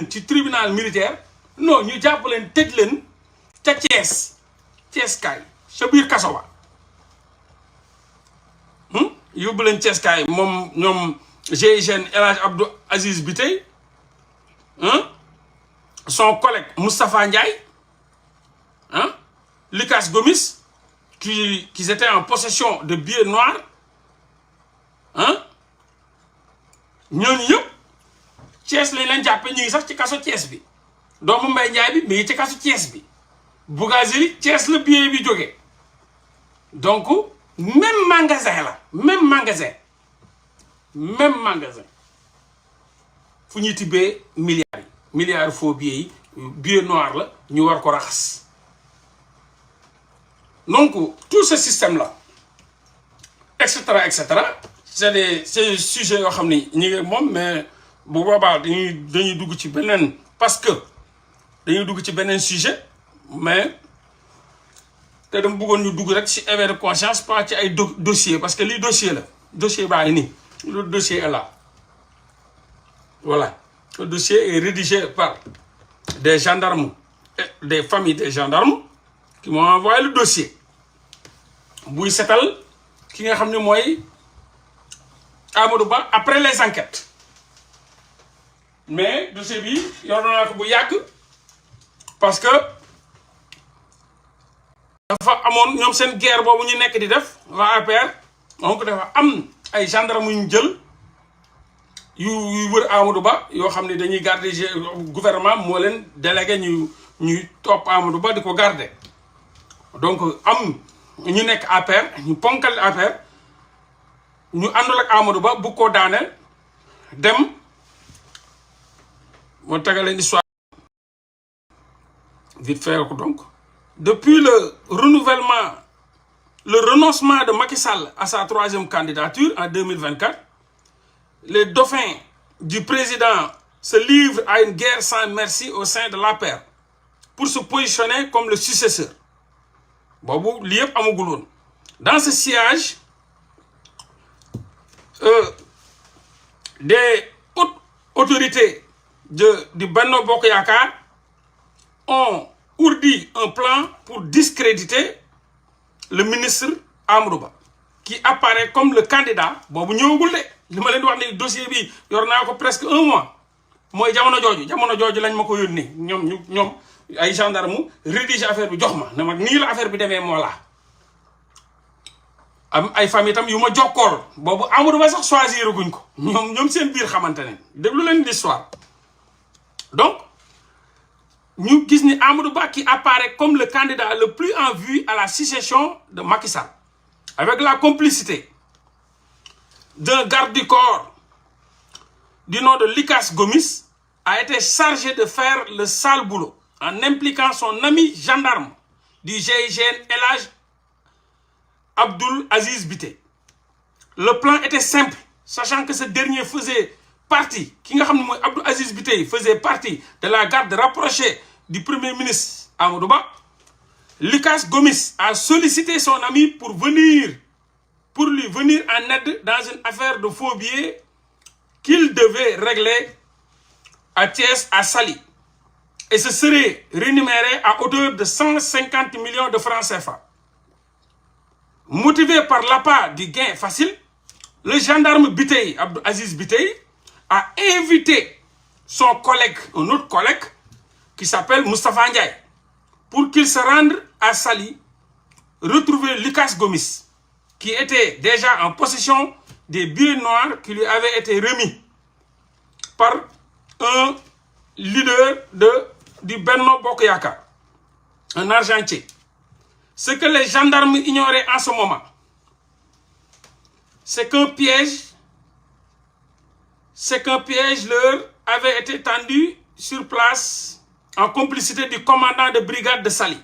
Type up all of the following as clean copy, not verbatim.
ci tribunal militaire non ñu jàpp leen tëj leen ca Thiès kaay ca biir kaso ba yóbbu leen Thiès kaay moom ñoom GIGN El Hadj Abdou Aziz Biteye son collègue Moustapha Ndiaye Lucas Gomis qui étaient en possession de billets noirs ñooñu yëpp Thiès lañ leen jàppe ñu ngi sax ci kaso Thiès bi doomu Mbaye Ndiaye bi mi ngi ci kaso Thiès bi Bougazeli Thiès la billet bi jógee donc même magasin la même magasin fu ñuy tibbee milliards faux billets yi billet noir la ñu war ko raxas donc tout ce système là et cetera c'est des sujets yoo xam ni ñu ngi moom mais bu boobaa dañuy dugg ci beneen parce que dañuy dugg ci beneen sujet mais te dama bëggoon ñu dugg rek ci éveil de conscience pas ci ay dossier parce que lii dossier la dossier baa ngi nii le dossier est là voilà le dossier est rédigé par des gendarmes et des familles des gendarmes qui m'ont envoyé le dossier buy setal ki nga xam ne mooy Amadou Ba après les enquêtes mais dossier bi yor naa ko bu yàgg parce que dafa amoon ñoom seen guerre boobu ñu nekk di def waa APR donc dafa am ay gendarme yu ñu jël yu wër Amadou Ba yoo xam ne dañuy garder gouvernement moo leen délégué ñuy topp Amadou Ba di ko garder donc am ñu nekk APR ñu ponkal APR ñu àndul ak Amadou Ba bu ko daaneel dem moo tagaleen histoire vite fait ko donc depuis le renoncement de Macky Sall à sa troisième candidature en 2024, les dauphins du président se livrent à une guerre sans merci au sein de l'APR pour se positionner comme le successeur. Boobu li yëpp amagul woon. Dans ce sillage, des hautes autorités du Benno Bokk Yakaar ont ourdi un plan pour discréditer le ministre Amadou Ba qui apparaît comme le candidat boobu ñëwagul de li ma leen di wax ne dossier bi yor naa ko presque un mois mooy jamono jooju lañ ma ko yónnee ñoom ay gendarme rédige affaire bi jox ma ne ma nii la affaire bi demee moo laa am ay famille tam yu ma jokkool boobu Amadou Ba sax choisir guñ ko ñoom seen biir xamante ne déglu leen l'histoire donc ñu gis ni Amadou Ba qui apparaît comme le candidat le plus en vue à la succession de Macky Sall avec la complicité d'un garde du corps du nom de Lucas Gomis a été chargé de faire le sale boulot en impliquant son ami gendarme du GIGN El Hadj Abdou Aziz Biteye. Le plan était simple, sachant que ce dernier faisait partie, ki nga xam ne mooy Abdou Aziz Biteye faisait partie de la garde rapprochée du Premier ministre Amadou Ba. Lucas Gomis a sollicité son ami pour lui venir en aide dans une affaire de faux billets qu'il devait régler à Thiès, à Saly. Et ce serait rémunéré à hauteur de 150 millions de francs CFA. Motivé par l'appât du gain facile, le gendarme Biteye, Abdou Aziz Biteye, a invité son collègue, un autre collègue, qui s'appelle Moustapha Ndiaye, pour qu'il se rende à Saly, retrouver Lucas Gomis, qui était déjà en possession des billets noirs qui lui avaient été remis par un leader du Benno Bokk Yakaar, un argentier. Ce que les gendarmes ignoraient en ce moment, c'est qu'un piège leur avait été tendu sur place en complicité du commandant de brigade de Saly.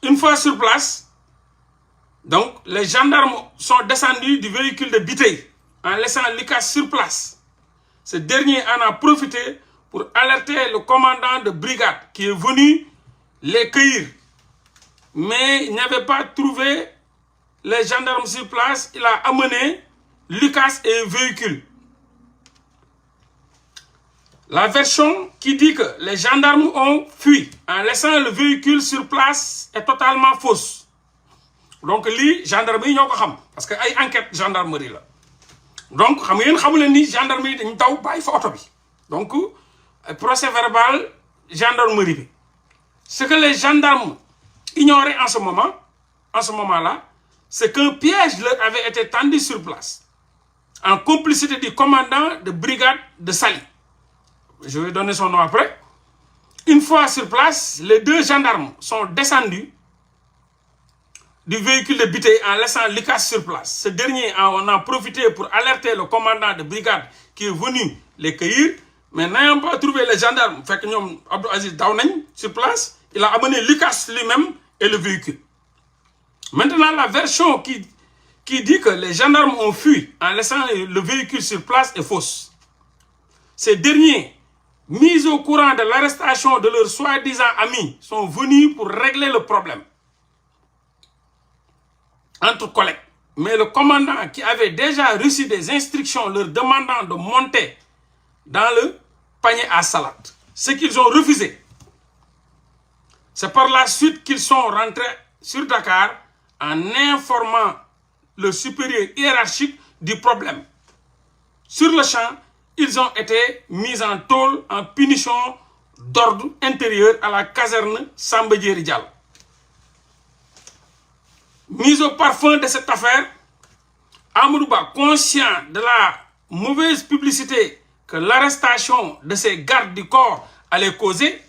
Une fois sur place, donc, les gendarmes sont descendus du véhicule de Biteye en laissant Lucas sur place. Ce dernier en a profité pour alerter le commandant de brigade qui est venu les cueillir. Mais il n'avait pas trouvé les gendarmes sur place. Il a amené Lucas et un véhicule. La version qui dit que les gendarmes ont fui en laissant le véhicule sur place est totalement fausse. Donc lii gendarmerie ñoo ko xam parce que ay enquête gendarmerie la donc xam ngeen xamu leen ni gendarmerie dañ daw bàyyi fa oto bi donc procès verbal gendarmerie bi ce que les gendarmes ignoraient en ce moment-là c'est qu'un piège leur avait été tendu sur place en complicité du commandant de brigade de Saly. Je vais donner son nom après. Une fois sur place, les 2 gendarmes sont descendus du véhicule de Biteye en laissant Lucas sur place. Ce dernier en a profité pour alerter le commandant de brigade qui est venu les cueillir, mais n'ayant pas trouvé les gendarmes, fait que ñoom Abdou Aziz daw nañ sur place, il a amené Lucas lui-même et le véhicule. Maintenant, la version qui dit que les gendarmes ont fui en laissant le véhicule sur place est fausse. Ces derniers, mis au courant de l'arrestation de leurs soi-disant amis, sont venus pour régler le problème entre collègues. Mais le commandant qui avait déjà reçu des instructions leur demandant de monter dans le panier à salade, ce qu'ils ont refusé. C'est par la suite qu'ils sont rentrés sur Dakar en informant le supérieur hiérarchique du problème. Sur le champ, ils ont été mis en tôle en punition d'ordre intérieur à la caserne Samba Diéry Diallo. Mis au parfum de cette affaire, Amadou Ba, conscient de la mauvaise publicité que l'arrestation de ces gardes du corps allait causer,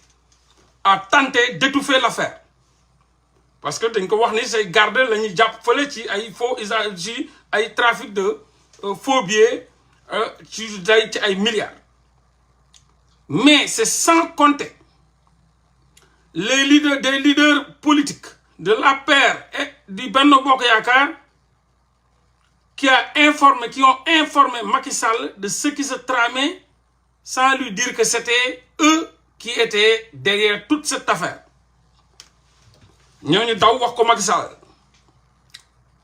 a tenté d'étouffer l'affaire. Parce que dañ ko wax ni ces gardes la ñuy jàpp fële ci ay faux usage ci ay trafic de faux billets ci ay milliards. Mais c'est sans compter des leaders politiques de l'APR et du Benno Bokk Yakaar qui ont informé Macky Sall de ce qui se tramait sans lui dire que c'était eux qui étaient derrière toute cette affaire. ñooñu daw wax ko Macky Sall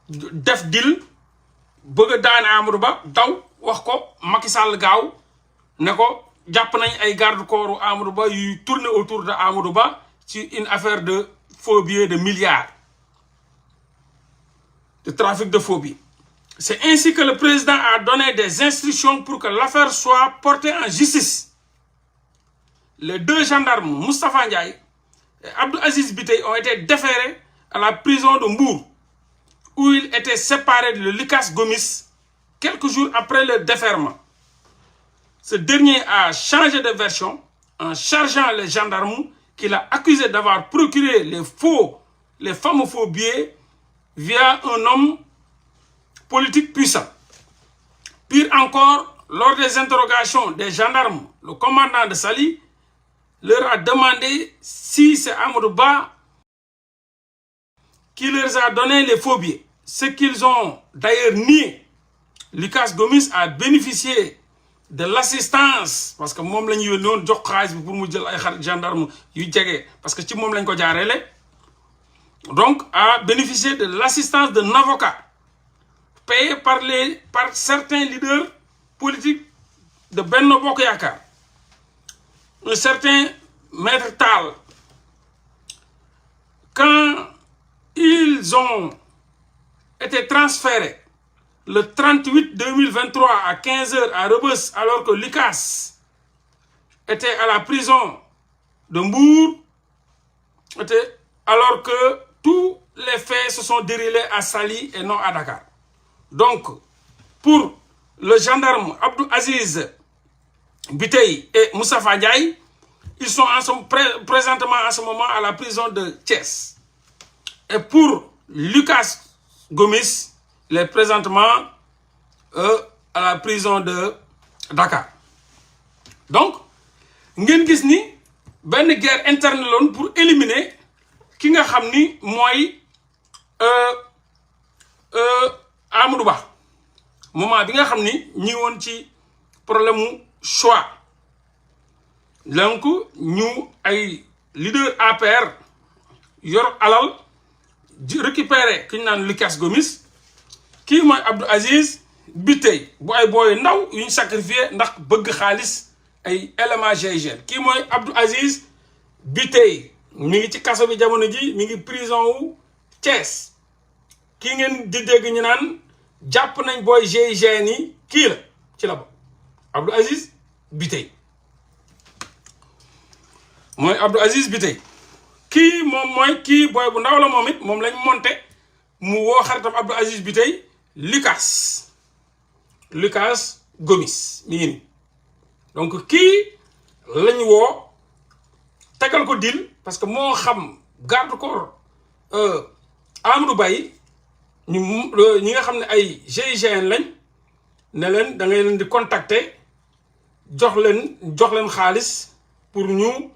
def deal bëgg a daane Amadou Ba daw wax ko Macky Sall gaaw ne ko jàpp nañ ay garde corps Amadou Ba yuy tourner autour de Amadou Ba ci une affaire de faux billets de milliards de trafic de faux billets. C'est ainsi que le président a donné des instructions pour que l'affaire soit portée en justice. Les 2 gendarmes Moustapha Ndiaye et Abdou Aziz Biteye ont été déférés à la prison de Mbour où ils étaient séparés de Lucas Gomis quelques jours après leur déferment. Ce dernier a changé de version en chargeant les gendarmes qu'il a accusés d'avoir procuré les fameux faux billets via un homme politique puissant. Pire encore, lors des interrogations des gendarmes, le commandant de Saly leur a demandé si c'est Amadou Ba qui leur a donné les faux billets. Ce qu'ils ont d'ailleurs nié. Lucas Gomis a bénéficié de l'assistance parce que moom la ñu yónni woon jox xaalis bi pour mu jël ay xarit gendarme yu jege parce que ci moom lañ ko jaareele donc a bénéficié de l'assistance d'un avocat payé par certains leaders politiques de Benno Bokk Yakaar. Un certain Maître Tall, quand ils ont été transférés le 30/8/2023 à 15h à Rebeuss, alors que Lucas était à la prison de Mbour, alors que tous les faits se sont déroulés à Saly et non à Dakar. Donc, pour le gendarme Abdou Aziz Biteye et Moustapha Ndiaye, ils sont présentement en ce moment à la prison de Thiès. Et pour Lucas Gomis, il est présentement à la prison de Dakar. Donc, ngeen gis ni benn guerre interne loon pour éliminer ki nga xam ni mooy Amadou Ba moment bi nga xam ni ñi woon ci problème mu choix. Donc ñu ay leader APR yor alal récupérer ki ñu naan Lucas Gomis kii mooy Abdou Aziz Biteye bu ay booy ndaw yu ñu sacrifié ndax bëgg xaalis ay élément GIGN kii mooy Abdou Aziz Bitèye mi ngi ci kaso bi jamono ji mi ngi prison wu Thiès kii ngeen di dégg ñu naan jàpp nañ booy GIGN yi kii la ci la bokk Abdou Aziz Bitèye mooy Abdou Aziz Bitèye kii moom mooy kii booy bu ndaw la moom it moom lañ monté mu woo xaritam Abdou Aziz Bitèye Lucas Gomis mi ngi nii donc kii lañ woo tegal ko deal parce que moo xam garde corps Amadou Ba yi ñi nga xam ne ay GIGN lañ ne leen da ngay leen di contacter jox leen xaalis pour ñu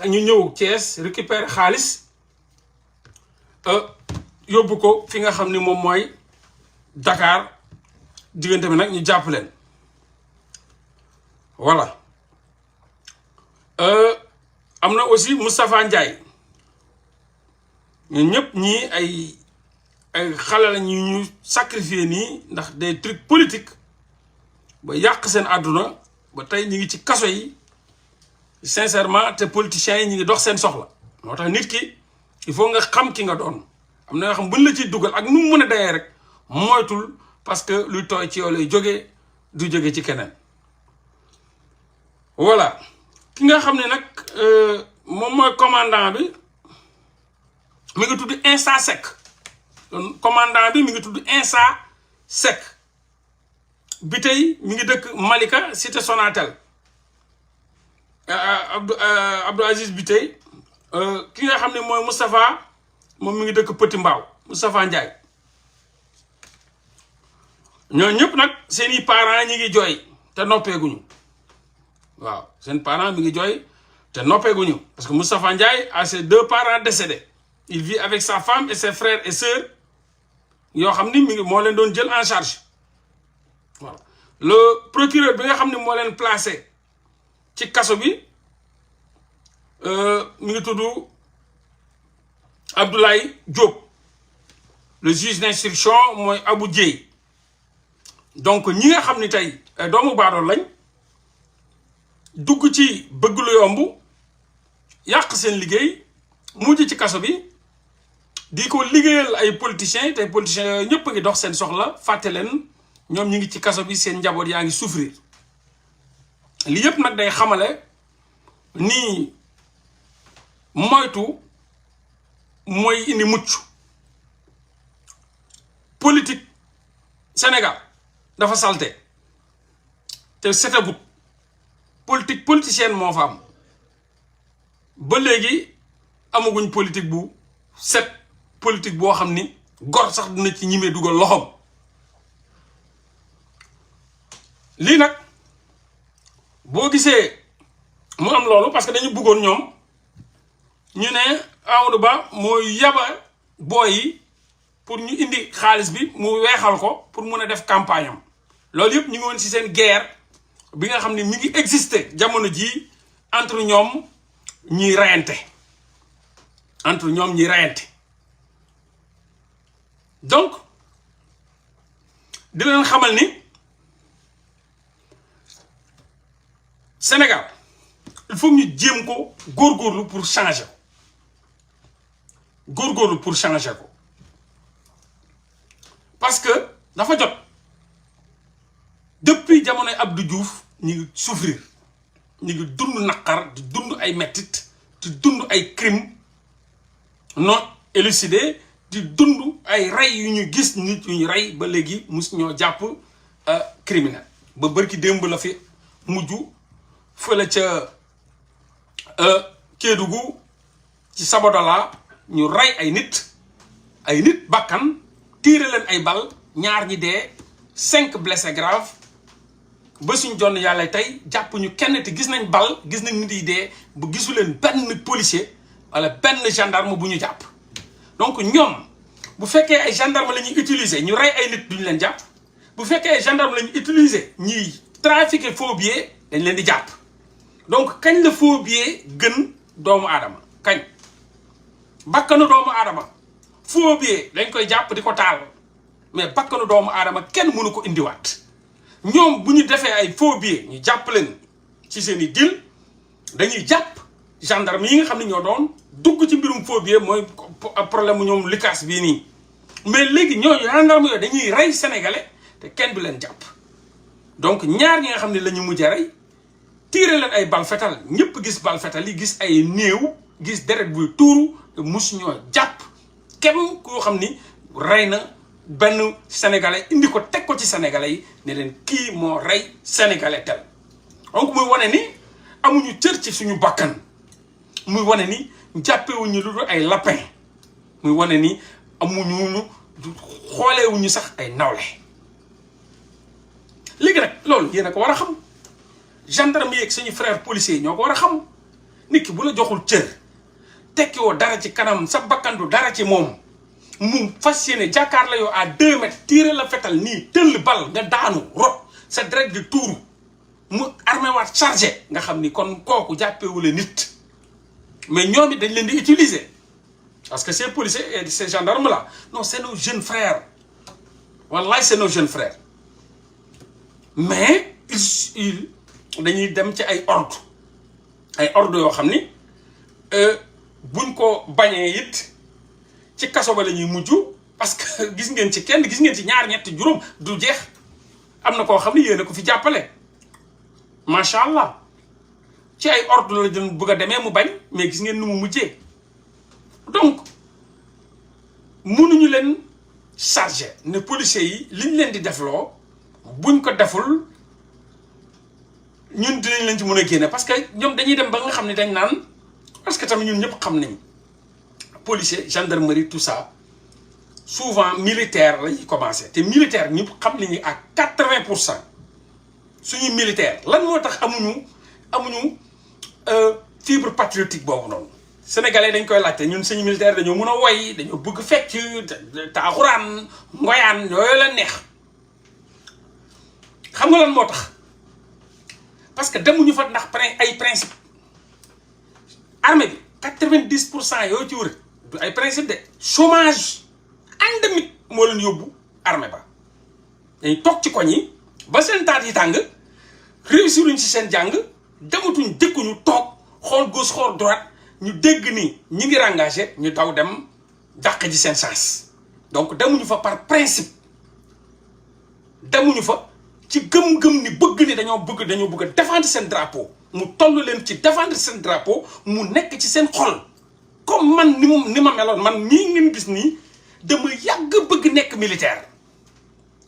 ñëw Thiès récupérer xaalis yóbbu ko fi nga xam ni moom mooy Dakar diggante bi nag ñu jàpp leen voilà am na aussi Moustapha Ndiaye ñun ñëpp ñii ay xale la ñu sacrifier nii ndax des trucs politiques ba yàq seen àdduna ba tey ñu ngi ci kaso yi sincèrement te politiciens yi ñu ngi dox seen soxla moo tax nit ki il faut nga xam ki nga doon am na yoo xam buñ la ciy dugal ak nu mu mën a dayee rek moytul parce que luy tooy ci yow lay jógee du jóge ci keneen voilà ki nga xam ne nag moom mooy commandant bi mi ngi tudd Insa Seck commandant bi mi ngi tudd Insa Seck Bitèye mi ngi dëkk Malika cité Sonatel Abdou Aziz Bitèye ki nga xam ne mooy Moustapha moom mi ngi dëkk Petit Mbao Moustapha Ndiaye ñooñu ñëpp nag seeni parents ñi ngi jooy te noppeeguñu waaw seen parents mi ngi jooy te noppeeguñu parce que Moustapha Ndiaye a ses 2 parents décédés il vit avec sa femme et ses frères et sœurs yoo xam ni mi ngi moo leen doon jël en charge voilà le procureur bi nga xam ne moo leen placé ci kaso bi mi ngi tudd Abdoulaye Diop le juge d'instruction mooy Abou Dieye donc ñi nga xam ni tey doomu baadool lañ dugg ci bëgg lu yomb yàq seen liggéey mujj ci kaso bi di ko liggéeyal ay politiciens tey politiciens yooyu ñëpp a ngi dox seen soxla fàtte leen ñoom ñi ngi ci kaso bi seen njaboot yaa ngi souffrir li yëpp nag day xamale nii moytu mooy indi mucc politique Sénégal dafa salte te setagut politique politicienne moo fa am ba léegi amaguñ politique bu set politique boo xam ni gor sax dina ci ñimee dugal loxoom lii nag boo gisee mu am loolu parce que dañu bëggoon ñoom ñu ne Amadou Ba mooy yaba booy yi pour ñu indi xaalis bi mu weexal ko pour mun a def campagne am loolu yëpp ñu ngi woon ci seen guerre bi nga xam ne mi ngi exister jamono jii entre ñoom ñuy reyante donc di leen xamal ni Sénégal il faut ñu jéem ko góorgóorlu pour changer ko parce que dafa jot depuis jamonoy Abdou Diouf ñu ngi souffrir ñu ngi dund naqar di dund ay mettit di dund ay crime non élucidé di dund ay rey yu ñu gis nit yu ñu rey ba léegi mus ñoo jàpp criminel ba bërki démb la fi mujj fële ca Kédougou ci Sabodola ñu rey ay nit bakkan tiire leen ay bal ñaar ñi dee 5 blessés graves ba suñ jonn yàlla tey jàpp ñu kenn te gis nañ bal gis nañ nit yi dee bu gisu leen benn policier wala benn gendarme bu ñu jàpp donc ñoom bu fekkee ay gendarme la ñuy utiliser ñu rey ay nit duñu leen jàpp bu fekkee ay gendarme la ñuy utiliser ñuy trafiquer faux billets dañ leen di jàpp donc kañ la faux billet gën doomu aadama kañ bakkanu doomu aadama faux billet dañ koy jàpp di ko taal mais bakkanu doomu aadama kenn mënu ko indiwaat ñoom bu ñu defee ay faux billets ñu jàpp leen ci seen i deal dañuy jàpp gendarme yi nga xam ne ñoo doon dugg ci mbirum faux billet mooy problème mu ñoom likaas bii nii mais léegi ñooñu gendarme yooyu dañuy rey sénégalais te kenn du leen jàpp donc ñaar ñi nga xam ne la ñu mujj a rey tiire leen ay bal fetal ñëpp gis bal fetal yi gis ay néew gis deret buy tuuru te mus ñoo jàpp kenn koo xam ni rey na benn sénégalais indi ko teg ko ci sénégalais yi ne leen kii moo rey sénégalais tel donc muy wane ni amuñu cër ci suñu bakkan muy wane ni jàppewuñu lu dul ay lapin muy wane ni amuñu xoolewuñu sax ay nawle léegi nag loolu yéen a ko war a xam gendarme yeeg suñu frère policier ñoo ko war a xam nit ki bu la joxul cër tekkiwoo dara ci kanam sa bakkandu dara ci moom mu fas yéene jàkkaar la yow à 2 mètres tiire la fetal nii tëll bal nga daanu rot sa deret di tuuru mu armé waat chargé nga xam ni kon kooku jàppewule nit mais ñoom it dañ leen di utiliser parce que ces policiers et ces gendarmes là non c'est nos jeunes frères wallahi c'est nos jeunes frères mais ils dañuy dem ci ay ordre yoo xam ni buñ ko bañee it ci kaso ba la ñuy mujj parce que gis ngeen ci kenn gis ngeen ci ñaar ñetti juróom du jeex am na koo xam ni yéen a ko fi jàppale macha allah ci ay ordre la doon bëgg a demee mu bañ mais gis ngeen nu mu mujjee donc mënuñu leen chargé ne policiers yi liñ leen di defloo buñ ko deful ñun dinañ leen ci mën a génne parce que ñoom dañuy dem ba nga xam ne dañ naan parce que tamit ñun ñëpp xam nañ policier gendarmerie tout ça souvent militaire la ñuy commencé te militaire ñëpp xam nañu à 80% suñuy militaire lan moo tax amuñu fibre patriotique boobu noonu sénégalais dañ koy laajte ñun suñu militaire dañoo mën a woy dañoo bëgg fecc taaxuraan ngoyaan yooyu la neex xam nga lan moo tax parce que demuñu fa ndax ay principe armée bi 90% yoo ci wër du ay principe de chômage endémique moo leen yóbbu armée ba dañ toog ci koñ yi ba seen taat yi tàng réussir luñ ci seen jàng dematuñ dëkkuñu toog xool gauche xool droite ñu dégg ni ñi ngi engagé ñu daw dem dàq ji seen chance donc demuñu fa par principe demuñu fa ci gëm-gëm ni bëgg ni dañoo bëgg a défendre seen drapeau mu toll leen ci défendre seen drapeau mu nekk ci seen xol comme man ni ma meloon man nii ngeen gis nii dama yàgg bëgg nekk militaire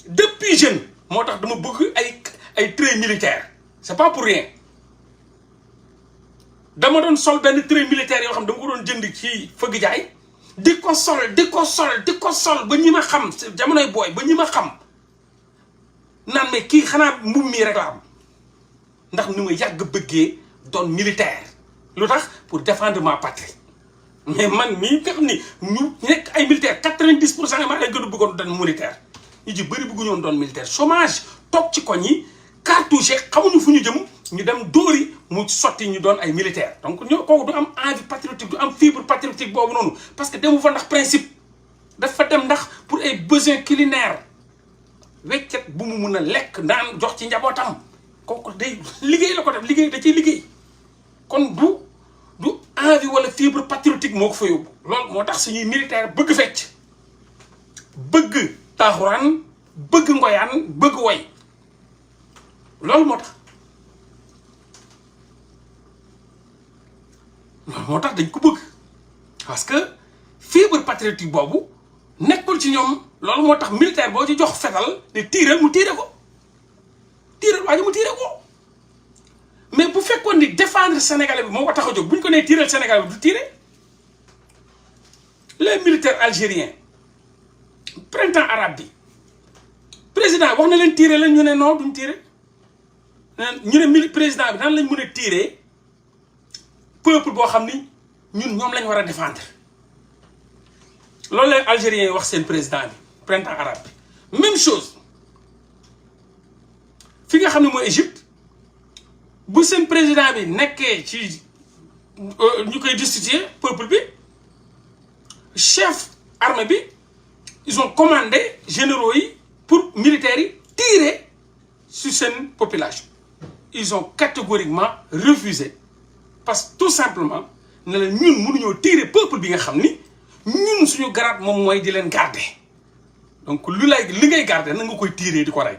depuis jeune moo tax dama bëgg ay traits militaires c'est pas pour rien dama doon sol benn trait militaire yoo xam dama ko doon jënd ci fëgg jaay di ko sol ba ñi ma xam jamonoy booy ba ñi ma xam naan mais kii xanaa mbubb mii rek la am ndax ni ma yàgg bëggee doon militaire lu tax pour défendre ma patrie mais man mii nga xam ni ñu nekk ay militaire 90% maa leen gën a bëggoon doon militaire ñu ci bëri bëgguñoon doon militaire chômage toog ci koñ yi cartouche xamuñu fu ñu jëm ñu dem dóori mu sotti ñu doon ay militaire donc ñoo kooku du am envie patriotique du am fibre patriotique boobu noonu parce que demu fa ndax principe dafa dem ndax pour ay besoins culinaires weccet bu mu mun a lekk naan jox ci njabootam kooku day liggéey la ko def liggéey da ciy liggéey kon du envie wala fibre patriotique moo ko fa yóbbu loolu moo tax suñuy militaire bëgg fecc bëgg taaxuraan bëgg ngoyaan bëgg woy loolu moo tax dañ ko bëgg parce que fibre patriotique boobu nekkul ci ñoom loolu moo tax militaire boo ci jox fetal ne tiiral mu tiire ko tiiral waa ji mu tiire ko mais bu fekkoon ni défendre sénégalais bi moo ko tax a jóg bu ñu ko nee tiiral sénégalais bi du tiire les militaires algériens printemps arabe bi président wax na leen tiire leen ñu ne non duñ tiire ñu ne président bi nan lañ mën a tiire peuple boo xam ni ñun ñoom lañ war a défendre loolu leen algériens yi wax seen président bi printemps arabe bi même chose fi nga xam ne mooy Égypte bu seen président bi nekkee ci ñu koy destituer peuple bi chef armée bi ils ont commandé généraux yi pour militaires yi tirer sur seen population ils ont catégoriquement refusé parce que tout simplement ne la ñun mënuñoo tirer peuple bi nga xam ni ñun suñu grade moom mooy di leen garder donc li ngay garder na nga koy tirer di ko rey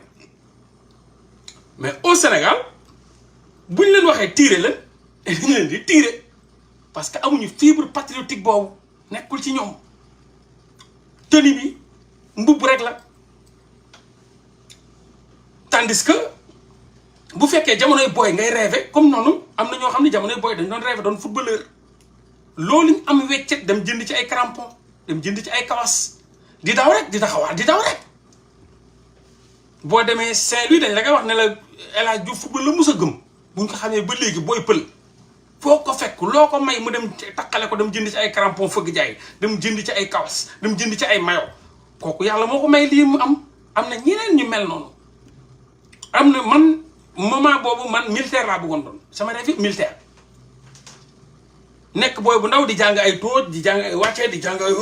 mais au Sénégal buñ leen waxee tirer leen dañu leen di tirer parce que amuñu fibre patriotique boobu nekkul ci ñoom tenue bi mbubb rek la tandis que bu fekkee jamonoy booy ngay rêver comme noonu am na ñoo xam ne jamonoy booy dañ doon rêver doon footballeur loolu ñu am weccet dem jënd ci ay crampon dem jënd ci ay kawas di daw rek di taxawaat di daw rek boo demee Saint-Louis dañ la koy wax ne la El Hadj Diouf football la mus a gëm buñ ko xamee ba léegi booy pël foo ko fekk loo ko may mu dem takkale ko dem jënd ci ay crampon fëgg jaay dem jënd ci ay kawas dem jënd ci ay maillot kooku yàlla moo ko may lii mu am na ñeneen ñu mel noonu am na man moment boobu man militaire laa bëggoon doon sama rêve yëpp militaire nekk booy bu ndaw di jàng ay tooj di jàng ay wàccee di jàng ay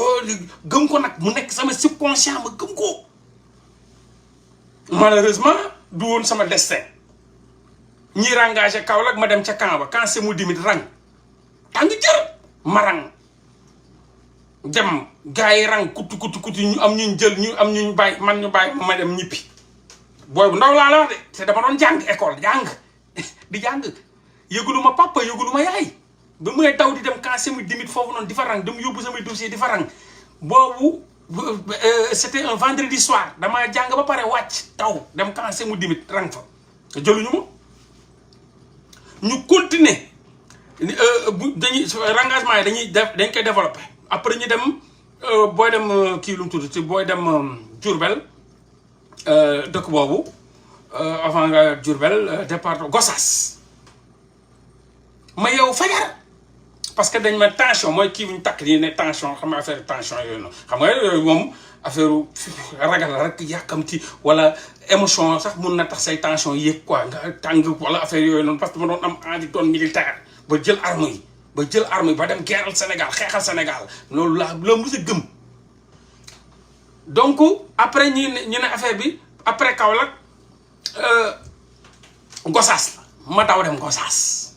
gëm ko nag mu nekk sama subconscient ma gëm ko malheureusement du woon sama destin ñi rengagé Kaolack ma dem ca camp ba quand c'est mu dimit rang tàng jër ma rang dem gars yi rang kutu ñu am ñuñ jël ñu am ñuñ bàyyi man ñu bàyyi ma dem ñippi booy bu ndaw laa la wax de te dama doon jàng école jàng di jàng yëgulu ma papa yëgulu ma yaay ba may daw di dem quand c'est mu dimit foofu noonu di fa rang dem yóbbu samay dossier di fa rang boobu c'était un vendredi soir dama jàng ba pare wàcc taw dem quand c'est mu dimit rang fa jëluñu ma ñu continuer bu dañuy engagement yi dañuy def dañ koy développé après ñu dem booy dem kii lu mu tudd ci booy dem Diourbel dëkk boobu avant nga Diourbel département Gossas ma yow fajar parce que dañ ma tension mooy kii bu ñu takk nii ne tension xam nga affaire tension yooyu noonu xam nga yooyu moom affaire ragal la rek yàkkamti wala émotion sax mun na tax say tension yéeg quoi nga tàng wala affaire yooyu noonu parce que ma doon am envie doon militaire ba jël arme yi ba dem guerral Sénégal xeexal Sénégal loolu la mos a gëm donc après ñu ne affaire bi après Kaolack Gossas la ma daw dem Gossas